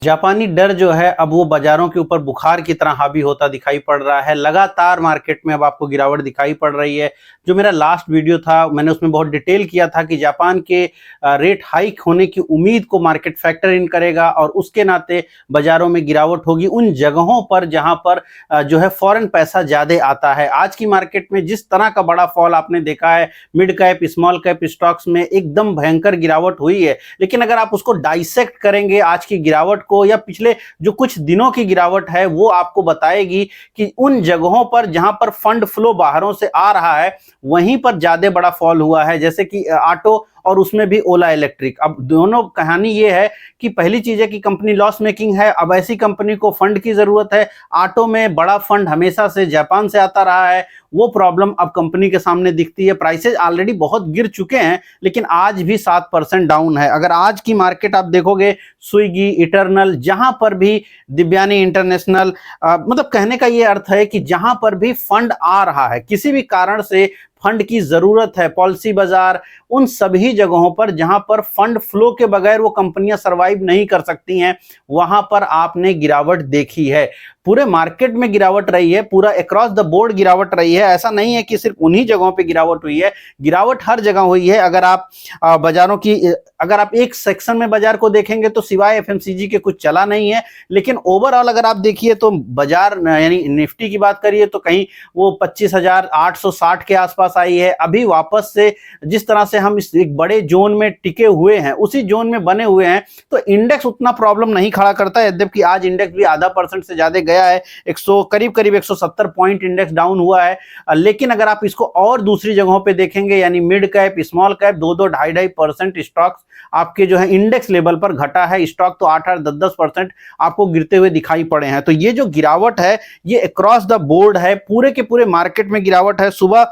जापानी डर जो है अब वो बाजारों के ऊपर बुखार की तरह हावी होता दिखाई पड़ रहा है। लगातार मार्केट में अब आपको गिरावट दिखाई पड़ रही है। जो मेरा लास्ट वीडियो था मैंने उसमें बहुत डिटेल किया था कि जापान के रेट हाइक होने की उम्मीद को मार्केट फैक्टर इन करेगा और उसके नाते बाजारों में गिरावट होगी उन जगहों पर जहां पर जो है फॉरेन पैसा ज्यादा आता है। आज की मार्केट में जिस तरह का बड़ा फॉल आपने देखा है, mid cap small cap stocks में एकदम भयंकर गिरावट हुई है। लेकिन अगर आप उसको डाइसेक्ट करेंगे आज की गिरावट को या पिछले जो कुछ दिनों की गिरावट है, वो आपको बताएगी कि उन जगहों पर जहां पर फंड फ्लो बाहरों से आ रहा है वहीं पर ज्यादा बड़ा फॉल हुआ है, जैसे कि ऑटो और उसमें भी ओला इलेक्ट्रिक। अब दोनों कहानी ये है कि पहली चीज है कि कंपनी लॉस मेकिंग है, अब ऐसी कंपनी को फंड की जरूरत है। ऑटो में बड़ा फंड हमेशा से जापान से आता रहा है, वो प्रॉब्लम अब कंपनी के सामने दिखती है। प्राइसेज ऑलरेडी बहुत गिर चुके हैं लेकिन आज भी 7% डाउन है। अगर आज की मार्केट आप देखोगे, स्विगी, इटर्नल, जहां पर भी दिव्यानी इंटरनेशनल, मतलब कहने का ये अर्थ है कि जहां पर भी फंड आ रहा है, किसी भी कारण से फंड की जरूरत है, पॉलिसी बाजार, उन सभी जगहों पर जहां पर फंड फ्लो के बगैर वो कंपनियां सरवाइव नहीं कर सकती हैं, वहां पर आपने गिरावट देखी है। पूरे मार्केट में गिरावट रही है, पूरा अक्रॉस द बोर्ड गिरावट रही है। ऐसा नहीं है कि सिर्फ उन्हीं जगहों पे गिरावट हुई है, गिरावट हर जगह हुई है। अगर आप बाजारों की अगर आप एक सेक्शन में बाजार को देखेंगे तो सिवाय एफएमसीजी के कुछ चला नहीं है, लेकिन ओवरऑल अगर आप देखिए तो बाजार यानी निफ्टी की बात करिए तो कहीं वो 25,860 के आसपास आई है। अभी वापस से जिस तरह से हम इस एक बड़े जोन में टिके हुए हैं, उसी जोन में बने हुए हैं, तो इंडेक्स उतना प्रॉब्लम नहीं खड़ा करता है। यद्यपि आज इंडेक्स भी आधा % से ज्यादा गया है, 100 करीब 170 पॉइंट इंडेक्स डाउन हुआ है। लेकिन अगर आप इसको और दूसरी जगहों पे देखेंगे यानी मिड कैप स्मॉल कैप 2-2 ढाई% स्टॉक्स आपके जो है इंडेक्स लेवल पर घटा है। स्टॉक तो 8-8 10% आपको गिरते हुए दिखाई पड़े हैं। तो ये जो गिरावट है ये अक्रॉस द बोर्ड है, पूरे के पूरे मार्केट में गिरावट है। सुबह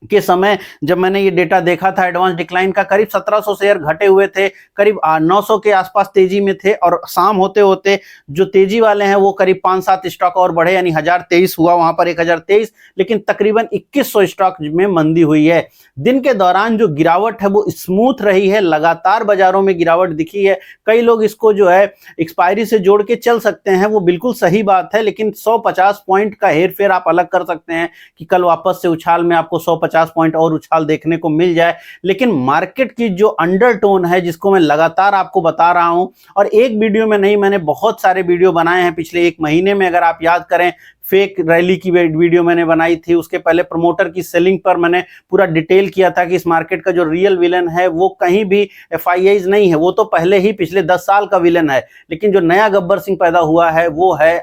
के समय जब मैंने ये डेटा देखा था एडवांस डिक्लाइन का, करीब 1700 शेयर घटे हुए थे, करीब 900 के आसपास तेजी में थे और शाम होते होते जो तेजी वाले हैं वो करीब 5-7 स्टॉक और बढ़े, यानी 1023 हुआ वहां पर 1023, लेकिन तकरीबन 2100 स्टॉक में मंदी हुई है। दिन के दौरान जो गिरावट है वो स्मूथ रही है, लगातार बाजारों में गिरावट दिखी है। कई लोग इसको जो है एक्सपायरी से जोड़ के चल सकते हैं, वो बिल्कुल सही बात है, लेकिन 150 पॉइंट का हेरफेर आप अलग कर सकते हैं कि कल वापस से उछाल में आपको 150 पॉइंट और उछाल देखने को मिल जाए। लेकिन मार्केट की जो अंडरटोन है जिसको मैं लगातार आपको बता रहा हूं, और एक वीडियो में नहीं मैंने बहुत सारे वीडियो बनाए हैं पिछले एक महीने में। अगर आप याद करें, फेक रैली की वीडियो मैंने बनाई थी, उसके पहले प्रमोटर की सेलिंग पर मैंने पूरा डिटेल किया था कि इस मार्केट का जो रियल विलन है वो कहीं भी एफआईआईज नहीं है, वो तो पहले ही पिछले 10 साल का विलन है। लेकिन जो नया गब्बर सिंह पैदा हुआ है वो है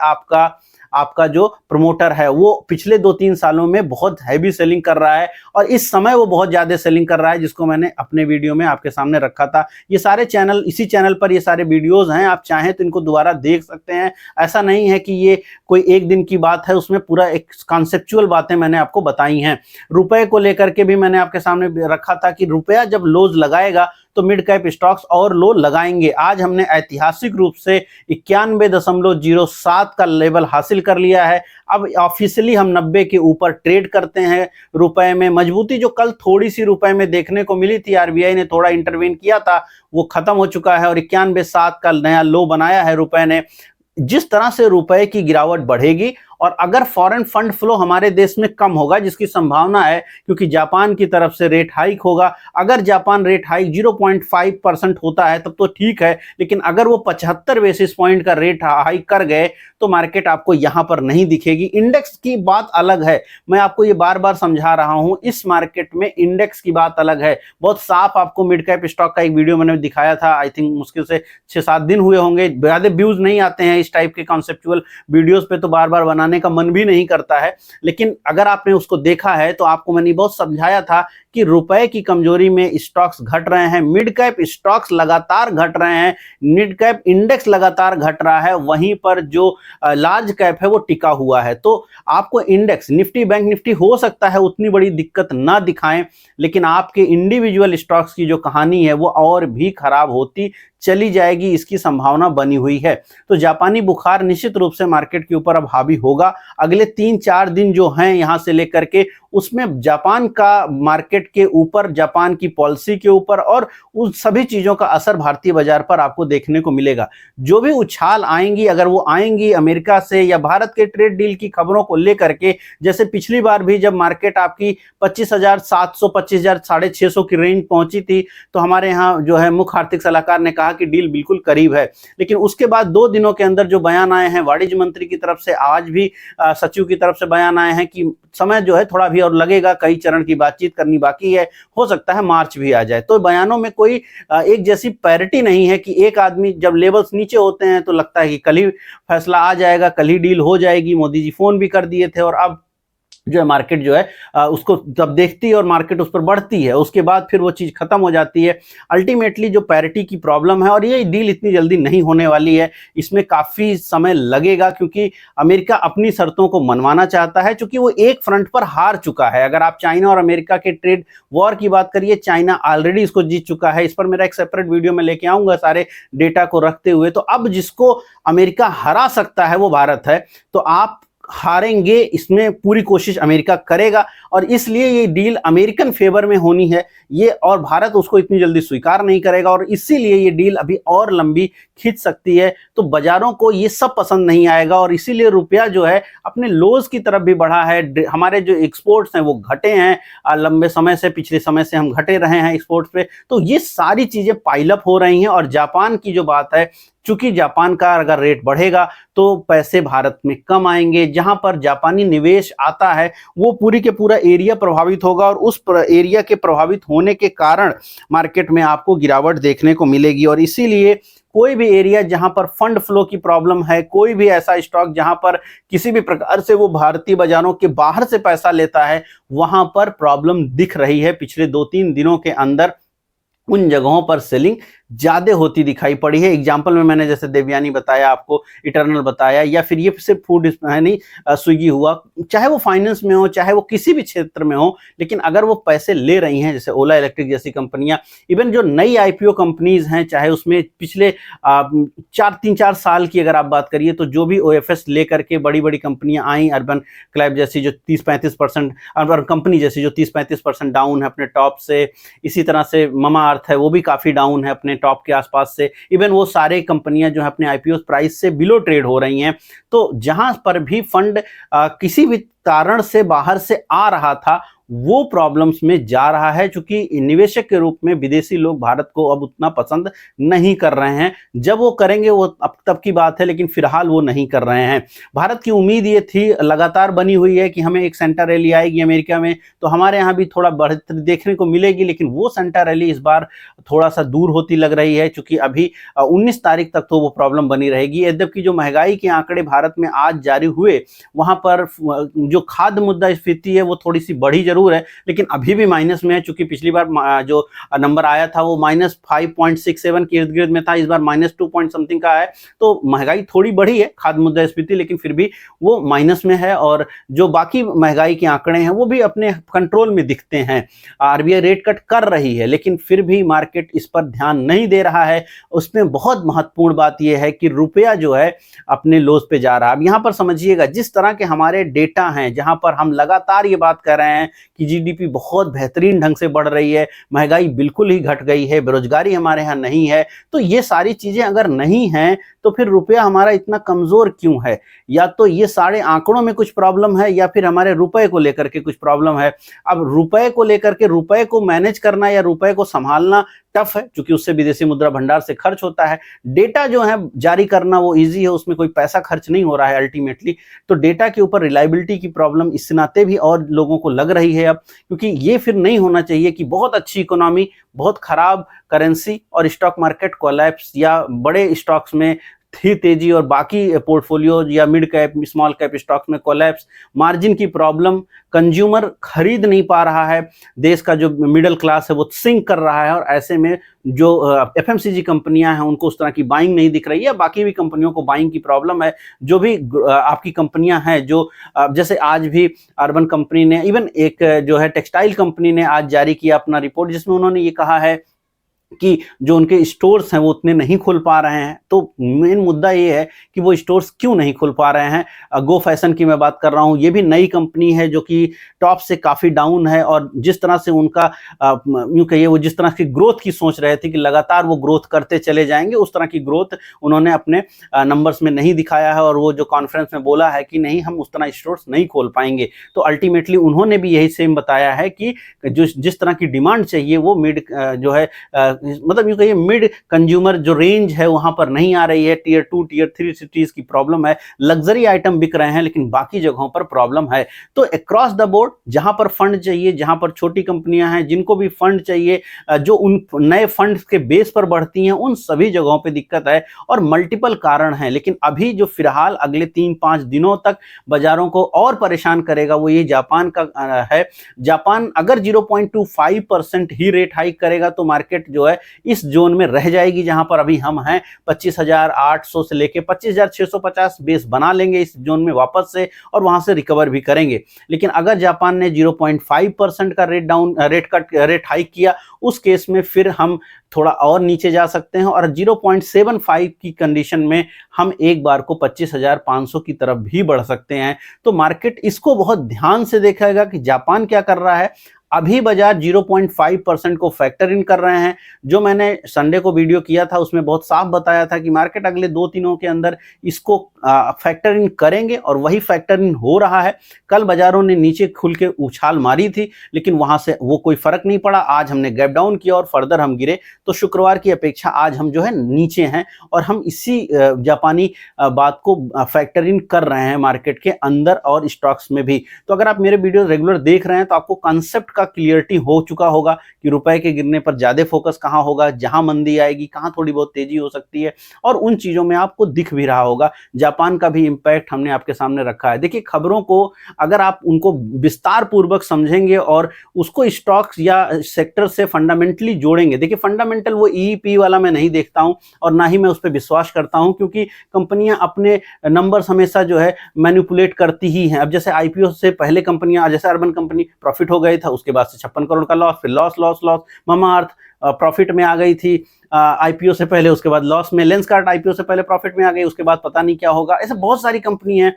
आपका जो प्रमोटर है, वो पिछले 2-3 सालों में बहुत हैवी सेलिंग कर रहा है और इस समय वो बहुत ज्यादा सेलिंग कर रहा है, जिसको मैंने अपने वीडियो में आपके सामने रखा था। ये सारे चैनल, इसी चैनल पर ये सारे वीडियोस हैं, आप चाहें तो इनको दोबारा देख सकते हैं। ऐसा नहीं है कि ये कोई एक दिन की बात है, उसमें पूरा एक कॉन्सेप्चुअल बातें मैंने आपको बताई हैं। रुपए को लेकर के भी मैंने आपके सामने रखा था कि रुपया जब लोज लगाएगा तो मिड कैप स्टॉक्स और लो लगाएंगे। आज हमने ऐतिहासिक रूप से 91.07 का लेवल हासिल कर लिया है। अब ऑफिशियली हम 90 के ऊपर ट्रेड करते हैं। रुपए में मजबूती जो कल थोड़ी सी रुपए में देखने को मिली थी, आरबीआई ने थोड़ा इंटरवेन किया था, वो खत्म हो चुका है और 91.7 का नया लो बनाया है रुपए ने। जिस तरह से रुपए की गिरावट बढ़ेगी और अगर फॉरेन फंड फ्लो हमारे देश में कम होगा, जिसकी संभावना है क्योंकि जापान की तरफ से रेट हाइक होगा, अगर जापान रेट हाइक 0.5% होता है तब तो ठीक है, लेकिन अगर वो 75 बेसिस पॉइंट का रेट हाइक कर गए तो मार्केट आपको यहां पर नहीं दिखेगी। इंडेक्स की बात अलग है, मैं आपको ये बार बार समझा रहा हूं, इस मार्केट में इंडेक्स की बात अलग है। बहुत साफ आपको मिड कैप स्टॉक का एक वीडियो मैंने दिखाया था, आई थिंक मुश्किल से 6-7 दिन हुए होंगे। ज्यादा व्यूज नहीं आते हैं इस टाइप के कॉन्सेप्चुअल वीडियोस पे, तो बार बार बनाने का मन भी नहीं करता है। लेकिन अगर आपने उसको देखा है तो आपको मैंने बहुत समझाया था कि रुपए की कमजोरी में स्टॉक्स घट रहे हैं, मिड कैप स्टॉक्स लगातार घट रहे हैं, मिड कैप इंडेक्स लगातार घट रहा है, वहीं पर जो लार्ज कैप है वो टिका हुआ है। तो आपको इंडेक्स निफ्टी, बैंक निफ्टी हो सकता है उतनी बड़ी दिक्कत ना दिखाएं, लेकिन आपके इंडिविजुअल स्टॉक्स की जो कहानी है वो और भी खराब होती चली जाएगी, इसकी संभावना बनी हुई है। तो जापानी बुखार निश्चित रूप से मार्केट के ऊपर अब हावी होगा। अगले 3-4 दिन जो हैं यहां से लेकर के, उसमें जापान का मार्केट के ऊपर, जापान की पॉलिसी के ऊपर और उन सभी चीजों का असर भारतीय बाजार पर आपको देखने को मिलेगा। जो भी उछाल आएंगी, अगर वो आएंगी अमेरिका से या भारत के ट्रेड डील की खबरों को लेकर के, जैसे पिछली बार भी जब मार्केट आपकी 25,700 25,650 की रेंज पहुंची थी, तो हमारे यहाँ जो है मुख्य आर्थिक सलाहकार ने कहा कि डील बिल्कुल करीब है। लेकिन उसके बाद 2 दिनों के अंदर जो बयान आए हैं वाणिज्य मंत्री की तरफ से, आज भी सचिव की तरफ से बयान आए हैं कि समय जो है थोड़ा भी और लगेगा, कई चरण की बातचीत करनी बाकी है, हो सकता है मार्च भी आ जाए। तो बयानों में कोई एक जैसी पैरिटी नहीं है कि एक आदमी जब लेवल्स नीचे होते हैं तो लगता है कि कल ही फैसला आ जाएगा, कल ही डील हो जाएगी। मोदी जी फोन भी कर दिए थे और अब जो है मार्केट जो है उसको तब देखती है और मार्केट उस पर बढ़ती है, उसके बाद फिर वो चीज़ खत्म हो जाती है। अल्टीमेटली जो पैरिटी की प्रॉब्लम है, और ये डील इतनी जल्दी नहीं होने वाली है, इसमें काफ़ी समय लगेगा, क्योंकि अमेरिका अपनी शर्तों को मनवाना चाहता है, क्योंकि वो एक फ्रंट पर हार चुका है। अगर आप चाइना और अमेरिका के ट्रेड वॉर की बात करिए, चाइना ऑलरेडी इसको जीत चुका है। इस पर मेरा एक सेपरेट वीडियो में लेके आऊंगा सारे डेटा को रखते हुए। तो अब जिसको अमेरिका हरा सकता है वो भारत है, तो आप हारेंगे, इसमें पूरी कोशिश अमेरिका करेगा, और इसलिए ये डील अमेरिकन फेवर में होनी है ये, और भारत उसको इतनी जल्दी स्वीकार नहीं करेगा, और इसीलिए ये डील अभी और लंबी खींच सकती है। तो बाजारों को ये सब पसंद नहीं आएगा, और इसीलिए रुपया जो है अपने लोज की तरफ भी बढ़ा है। हमारे जो एक्सपोर्ट्स हैं वो घटे हैं लंबे समय से, पिछले समय से हम घटे रहे हैं एक्सपोर्ट्स पे। तो ये सारी चीजें पाइलअप हो रही हैं। और जापान की जो बात है, चूंकि जापान का अगर रेट बढ़ेगा तो पैसे भारत में कम आएंगे, जहां पर जापानी निवेश आता है वो पूरी के पूरा एरिया प्रभावित होगा, और उस एरिया के प्रभावित होने के कारण मार्केट में आपको गिरावट देखने को मिलेगी। और इसीलिए कोई भी एरिया जहां पर फंड फ्लो की प्रॉब्लम है, कोई भी ऐसा स्टॉक जहां पर किसी भी प्रकार से वो भारतीय बाजारों के बाहर से पैसा लेता है, वहां पर प्रॉब्लम दिख रही है। पिछले 2-3 दिनों के अंदर उन जगहों पर सेलिंग ज्यादा होती दिखाई पड़ी है। एग्जाम्पल में मैंने जैसे देवयानी बताया, आपको इटर्नल बताया, या फिर ये सिर्फ फूड है नहीं, स्विगी हुआ, चाहे वो फाइनेंस में हो, चाहे वो किसी भी क्षेत्र में हो, लेकिन अगर वो पैसे ले रही हैं, जैसे ओला इलेक्ट्रिक जैसी कंपनियां, इवन जो नई आईपीओ कंपनीज हैं, चाहे उसमें पिछले 3-4 साल की अगर आप बात करिए, तो जो भी ओएफएस लेकर के बड़ी बड़ी कंपनियां आई, अर्बन क्लैब जैसी जो 30-35%, अर्बन कंपनी जैसी जो 30-35% डाउन है अपने टॉप से, इसी तरह से ममा अर्थ है वो भी काफी डाउन है अपने टॉप के आसपास से, इवन वो सारे कंपनियां जो है अपने आईपीओ प्राइस से बिलो ट्रेड हो रही हैं। तो जहां पर भी फंड किसी भी कारण से बाहर से आ रहा था, वो प्रॉब्लम्स में जा रहा है, क्योंकि निवेशक के रूप में विदेशी लोग भारत को अब उतना पसंद नहीं कर रहे हैं। जब वो करेंगे वो अब तब की बात है, लेकिन फिलहाल वो नहीं कर रहे हैं। भारत की उम्मीद ये थी, लगातार बनी हुई है, कि हमें एक सेंटा रैली आएगी अमेरिका में, तो हमारे यहाँ भी थोड़ा बढ़ोतरी देखने को मिलेगी, लेकिन वो सेंटा रैली इस बार थोड़ा सा दूर होती लग रही है, क्योंकि अभी 19 तारीख तक तो वो प्रॉब्लम बनी रहेगी। यद्यपि जो महंगाई के आंकड़े भारत में आज जारी हुए, वहां पर जो खाद्य मुद्रा स्फीति है वो थोड़ी सी बढ़ी जरूर है, लेकिन अभी भी माइनस में है। चूंकि पिछली बार जो नंबर आया था वो -5.67 के इर्द गिर्द में था, इस बार -2 पॉइंट समथिंग का है। तो महंगाई थोड़ी बढ़ी है खाद्य मुद्रास्फीति, लेकिन फिर भी वो माइनस में है, और जो बाकी महंगाई के आंकड़े हैं वो भी अपने कंट्रोल में दिखते हैं। आरबीआई रेट कट कर रही है, लेकिन फिर भी मार्केट इस पर ध्यान नहीं दे रहा है। उसमें बहुत महत्वपूर्ण बात यह है कि रुपया जो है अपने लोज पे जा रहा है। अब यहां पर समझिएगा, जिस तरह के हमारे डेटा हैं, जहां पर हम लगातार ये बात कर रहे हैं कि जीडीपी बहुत बेहतरीन ढंग से बढ़ रही है, महंगाई बिल्कुल ही घट गई है, बेरोजगारी हमारे यहाँ नहीं है, तो ये सारी चीजें अगर नहीं हैं तो फिर रुपया हमारा इतना कमजोर क्यों है? या तो ये सारे आंकड़ों में कुछ प्रॉब्लम है, या फिर हमारे रुपए को लेकर के कुछ प्रॉब्लम है। अब रुपए को लेकर के, रुपए को मैनेज करना या रुपए को संभालना टफ है, क्योंकि उससे विदेशी मुद्रा भंडार से खर्च होता है। डेटा जो है जारी करना वो इजी है, उसमें कोई पैसा खर्च नहीं हो रहा है अल्टीमेटली। तो डेटा के ऊपर रिलायबिलिटी की प्रॉब्लम इस नाते भी और लोगों को लग रही है अब, क्योंकि ये फिर नहीं होना चाहिए कि बहुत अच्छी इकोनॉमी, बहुत खराब करेंसी और स्टॉक मार्केट कोलैप्स, या बड़े स्टॉक्स में थी तेजी और बाकी पोर्टफोलियो या mid cap small cap stocks में कोलैप्स, मार्जिन की प्रॉब्लम, कंज्यूमर खरीद नहीं पा रहा है, देश का जो मिडिल क्लास है वो सिंक कर रहा है, और ऐसे में जो एफएमसीजी कंपनियां हैं उनको उस तरह की बाइंग नहीं दिख रही है। बाकी भी कंपनियों को बाइंग की प्रॉब्लम है। जो भी आपकी कंपनियां हैं, जो जैसे आज भी अर्बन कंपनी ने, इवन एक जो है टेक्सटाइल कंपनी ने आज जारी किया अपना रिपोर्ट, जिसमें उन्होंने ये कहा है कि जो उनके स्टोर्स हैं वो उतने नहीं खुल पा रहे हैं। तो मेन मुद्दा ये है कि वो स्टोर्स क्यों नहीं खुल पा रहे हैं। गो फैशन की मैं बात कर रहा हूँ, ये भी नई कंपनी है जो कि टॉप से काफ़ी डाउन है, और जिस तरह से उनका यूँ कहिए वो जिस तरह की ग्रोथ की सोच रहे थे कि लगातार वो ग्रोथ करते चले जाएंगे, उस तरह की ग्रोथ उन्होंने अपने नंबर्स में नहीं दिखाया है। और वो जो कॉन्फ्रेंस में बोला है कि नहीं, हम उस तरह स्टोर्स नहीं खोल पाएंगे। तो अल्टीमेटली उन्होंने भी यही सेम बताया है कि जो जिस तरह की डिमांड चाहिए वो मिड जो है मतलब यूँ कहिए मिड कंज्यूमर जो रेंज है वहां पर नहीं आ रही है। टियर 2 टियर 3 सिटीज की प्रॉब्लम है। लग्जरी आइटम बिक रहे हैं लेकिन बाकी जगहों पर प्रॉब्लम है। तो अक्रॉस द बोर्ड जहां पर फंड चाहिए, जहां पर छोटी कंपनियां हैं जिनको भी फंड चाहिए, जो उन नए फंड के बेस पर बढ़ती हैं, उन सभी जगहों पर दिक्कत है और मल्टीपल कारण हैं। लेकिन अभी जो फिलहाल अगले 3-5 दिनों तक बाजारों को और परेशान करेगा वो ये जापान का है। जापान अगर 0.25% ही रेट हाइक करेगा तो मार्केट जो है इस जोन में रह जाएगी जहां पर अभी हम हैं। 25,800 से लेके 25,650 बेस बना लेंगे इस जोन में वापस से, और वहां से रिकवर भी करेंगे। लेकिन अगर जापान ने 0.5% का रेट हाइक किया, उस केस में फिर हम थोड़ा और नीचे जा सकते हैं, और 0.75 की कंडीशन में हम एक बार को 25,500 की तरफ भी बढ़ सकते हैं। तो मार्केट इसको बहुत ध्यान से देखेगा कि जापान क्या कर रहा है। अभी बाजार 0.5% को फैक्टर इन कर रहे हैं। जो मैंने संडे को वीडियो किया था उसमें बहुत साफ बताया था कि मार्केट अगले 2-3 के अंदर इसको फैक्टर इन करेंगे, और वही फैक्टर इन हो रहा है। कल बाजारों ने नीचे खुल के उछाल मारी थी लेकिन वहां से वो कोई फर्क नहीं पड़ा। आज हमने गैप डाउन किया और फर्दर हम गिरे, तो शुक्रवार की अपेक्षा आज हम जो है नीचे हैं, और हम इसी जापानी बात को फैक्टर इन कर रहे हैं मार्केट के अंदर और स्टॉक्स में भी। तो अगर आप मेरे वीडियो रेगुलर देख रहे हैं तो आपको कंसेप्ट का क्लियरिटी हो चुका होगा कि रुपए के गिरने पर ज्यादा फोकस कहां होगा, जहां मंदी आएगी, कहां थोड़ी बहुत तेजी हो सकती है, और उन चीजों में आपको दिख भी रहा होगा। जापान का भी इंपैक्ट हमने आपके सामने रखा है। देखिए, खबरों को अगर आप उनको विस्तार पूर्वक समझेंगे और उसको स्टॉक्स या सेक्टर से फंडामेंटली जोड़ेंगे। देखिए, फंडामेंटल वो ईईपी वाला मैं नहीं देखता हूं और ना ही मैं उस पर विश्वास करता हूं, क्योंकि कंपनियां अपने नंबर्स हमेशा जो है मैनिपुलेट करती ही हैं। अब जैसे आईपीओ से पहले कंपनियां, जैसे अर्बन कंपनी प्रॉफिट हो गई था, उसके बाद से 56 करोड़ का लॉस, फिर loss loss loss. Mamaearth profit में आ गई थी आईपीओ से पहले, उसके बाद लॉस में। लेंसकार्ट आईपीओ से पहले प्रॉफिट में आ गई, उसके बाद पता नहीं क्या होगा। ऐसे बहुत सारी कंपनी हैं।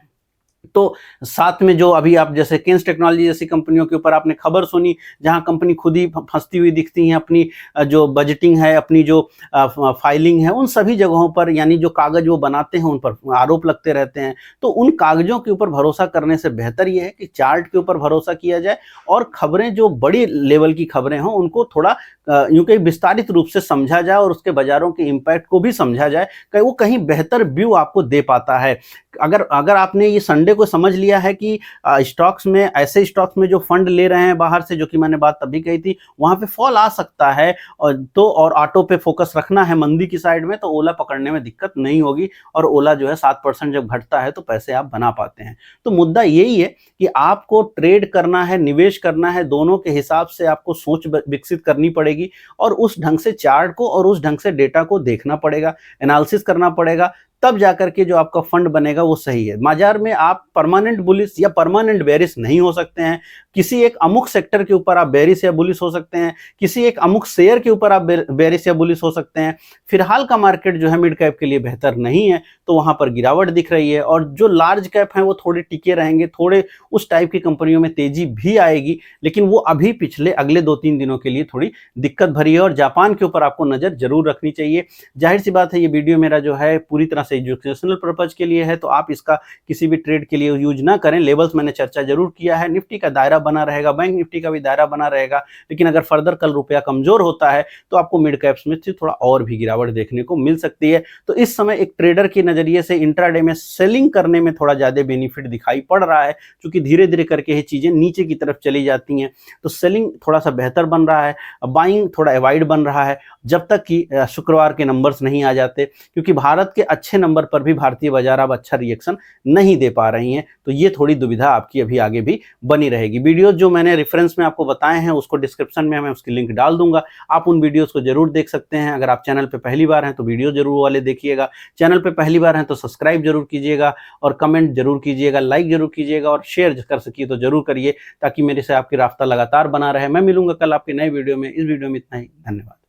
तो साथ में जो अभी आप जैसे केन्स टेक्नोलॉजी जैसी कंपनियों के ऊपर आपने खबर सुनी, जहां कंपनी खुद ही फंसती हुई दिखती हैं। अपनी जो बजटिंग है, अपनी जो फाइलिंग है, उन सभी जगहों पर, यानी जो कागज वो बनाते हैं उन पर आरोप लगते रहते हैं। तो उन कागजों के ऊपर भरोसा करने से बेहतर ये है कि चार्ट के ऊपर भरोसा किया जाए, और खबरें जो बड़ी लेवल की खबरें हों उनको थोड़ा यूं कहीं विस्तारित रूप से समझा जाए, और उसके बाजारों के इम्पैक्ट को भी समझा जाए कि वो कहीं बेहतर व्यू आपको दे पाता है। अगर आपने ये संडे को समझ लिया है कि स्टॉक्स में, ऐसे स्टॉक्स में जो फंड ले रहे हैं बाहर से, जो कि मैंने बात तभी कही थी, वहां पे फॉल आ सकता है, और ऑटो पे फोकस रखना है मंदी की साइड में, तो ओला पकड़ने में दिक्कत नहीं होगी। और ओला जो है 7% जब घटता है तो पैसे आप बना पाते हैं। तो मुद्दा यही है कि आपको ट्रेड करना है, निवेश करना है, दोनों के हिसाब से आपको सोच विकसित करनी पड़ेगी, और उस ढंग से चार्ट को और उस ढंग से डेटा को देखना पड़ेगा, एनालिसिस करना पड़ेगा, तब जाकर के जो आपका फंड बनेगा वो सही है। बाजार में आप परमानेंट बुलिश या परमानेंट बेरिश नहीं हो सकते हैं। किसी एक अमुक सेक्टर के ऊपर आप बेरिश या बुलिश हो सकते हैं, किसी एक अमुक शेयर के ऊपर आप बेरिश या बुलिश हो सकते हैं। फिलहाल का मार्केट जो है मिड कैप के लिए बेहतर नहीं है, तो वहां पर गिरावट दिख रही है, और जो लार्ज कैप हैं वो थोड़े टिके रहेंगे, थोड़े उस टाइप की कंपनियों में तेजी भी आएगी, लेकिन वो अभी पिछले अगले 2-3 दिनों के लिए थोड़ी दिक्कत भरी है। और जापान के ऊपर आपको नजर जरूर रखनी चाहिए। जाहिर सी बात है, ये वीडियो मेरा जो है पूरी तरह से एजुकेशनल पर्पज के लिए है, तो आप इसका किसी भी ट्रेड के लिए यूज ना करें। लेवल्स मैंने चर्चा जरूर किया है, निफ्टी का दायरा बना रहेगा, बैंक निफ्टी का भी दायरा बना रहेगा, लेकिन अगर फर्दर कल रुपया कमजोर होता है तो आपको मिड कैप्स में से थोड़ा और भी गिरावट देखने को मिल सकती है। तो इस समय एक ट्रेडर के नजरिए से इंट्राडे में सेलिंग करने में थोड़ा ज्यादा बेनिफिट दिखाई पड़ रहा है, क्योंकि धीरे धीरे करके ये चीजें नीचे की तरफ चली जाती हैं, तो सेलिंग थोड़ा सा बेहतर बन रहा है, बाइंग थोड़ा अवॉइड बन रहा है, जब तक कि शुक्रवार के नंबर्स नहीं आ जाते, क्योंकि भारत के अच्छे नंबर पर भी भारतीय बाजार अब अच्छा रिएक्शन नहीं दे पा रही हैं। तो ये थोड़ी दुविधा आपकी अभी आगे भी बनी रहेगी। वीडियोस जो मैंने रेफरेंस में आपको बताए हैं उसको डिस्क्रिप्शन में मैं उसकी लिंक डाल दूंगा, आप उन वीडियोस को जरूर देख सकते हैं। अगर आप चैनल पे पहली बार हैं तो वीडियो जरूर वाले देखिएगा, चैनल पे पहली बार हैं तो सब्सक्राइब जरूर कीजिएगा, और कमेंट जरूर कीजिएगा, लाइक जरूर कीजिएगा, और शेयर कर सकिए तो जरूर करिए, ताकि मेरे से आपकी राब्ता लगातार बना रहे। मैं मिलूंगा कल आपके नए वीडियो में। इस वीडियो में इतना ही, धन्यवाद।